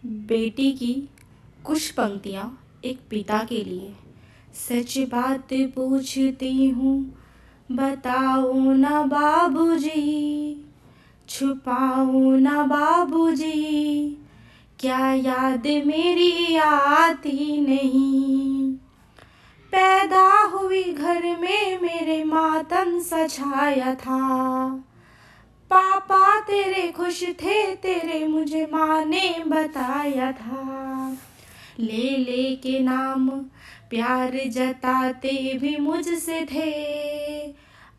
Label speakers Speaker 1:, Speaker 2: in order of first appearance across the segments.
Speaker 1: बेटी की कुछ पंक्तियाँ एक पिता के लिए। सच बात पूछती हूँ, बताओ ना बाबूजी, छुपाओ ना बाबूजी, क्या याद मेरी आती नहीं। पैदा हुई घर में मेरे मातम सा छाया था। पापा तेरे खुश थे, तेरे मुझे माँ ने बताया था। ले ले के नाम प्यार जताते भी मुझसे थे।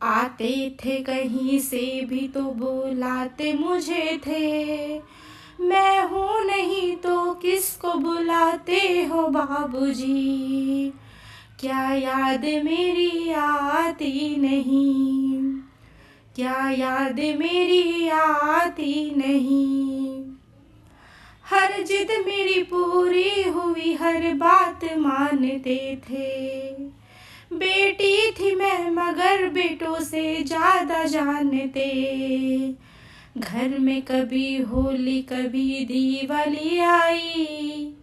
Speaker 1: आते थे कहीं से भी तो बुलाते मुझे थे। मैं हूँ नहीं तो किसको बुलाते हो बाबूजी, क्या याद मेरी आती नहीं, क्या याद मेरी आती नहीं। हर जिद मेरी पूरी हुई, हर बात मानते थे। बेटी थी मैं मगर बेटों से ज़्यादा जानते। घर में कभी होली कभी दिवाली आई,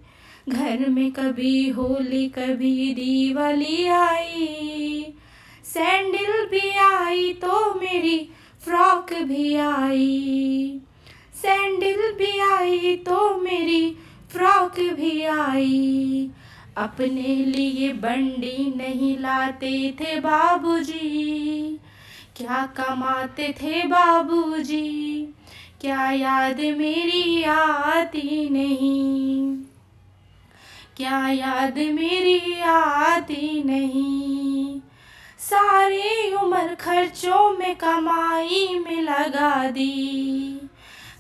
Speaker 1: घर में कभी होली कभी दिवाली आई। सैंडल भी आई तो मेरी फ्रॉक भी आई, सैंडल भी आई तो मेरी फ्रॉक भी आई। अपने लिए बंडी नहीं लाते थे बाबूजी, क्या कमाते थे बाबूजी, क्या याद मेरी आती नहीं, क्या याद मेरी आती नहीं। सारी उम्र खर्चों में कमाई में लगा दी।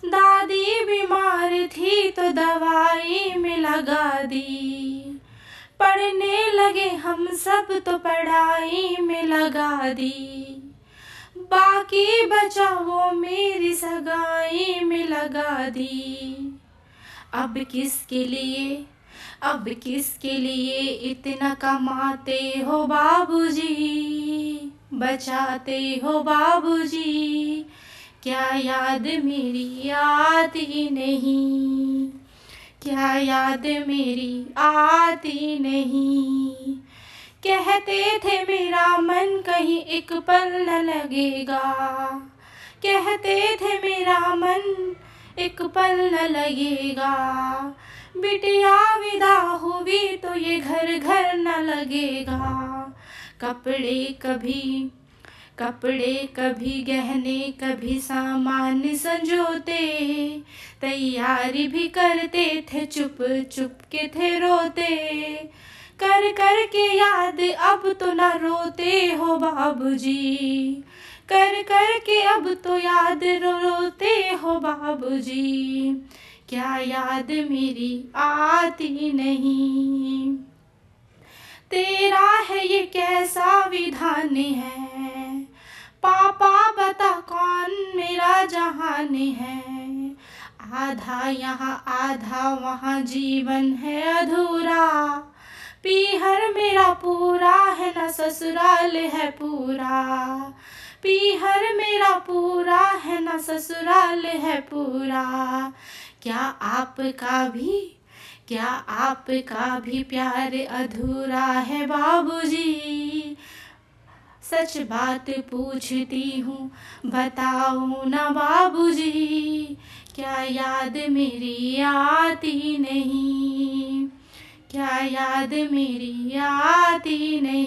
Speaker 1: दादी बीमार थी तो दवाई में लगा दी। पढ़ने लगे हम सब तो पढ़ाई में लगा दी। बाकी बचा वो मेरी सगाई में लगा दी। अब किसके लिए, अब किसके लिए इतना कमाते हो बाबूजी, बचाते हो बाबूजी, क्या याद मेरी आती नहीं, क्या याद मेरी आती नहीं। कहते थे मेरा मन कहीं एक पल न लगेगा, कहते थे मेरा मन एक पल न लगेगा। बिटिया विदा हुई तो ये घर घर न लगेगा। कपड़े कभी, कपड़े कभी गहने कभी सामान संजोते, तैयारी भी करते थे चुप चुप के थे रोते। कर कर के याद अब तो ना रोते हो बाबूजी, कर कर के अब तो याद रोते हो बाबूजी, क्या याद मेरी आती नहीं। तेरा है ये कैसा विधान है, पापा बता कौन मेरा जहान है। आधा यहाँ आधा वहाँ जीवन है अधूरा, पीहर मेरा पूरा है ना ससुराल है पूरा। पीहर मेरा पूरा है ना ससुराल है पूरा। क्या आपका भी, क्या आपका भी प्यार अधूरा है बाबूजी। सच बात पूछती हूँ, बताओ ना बाबूजी, क्या याद मेरी आती नहीं, क्या याद मेरी आती नहीं।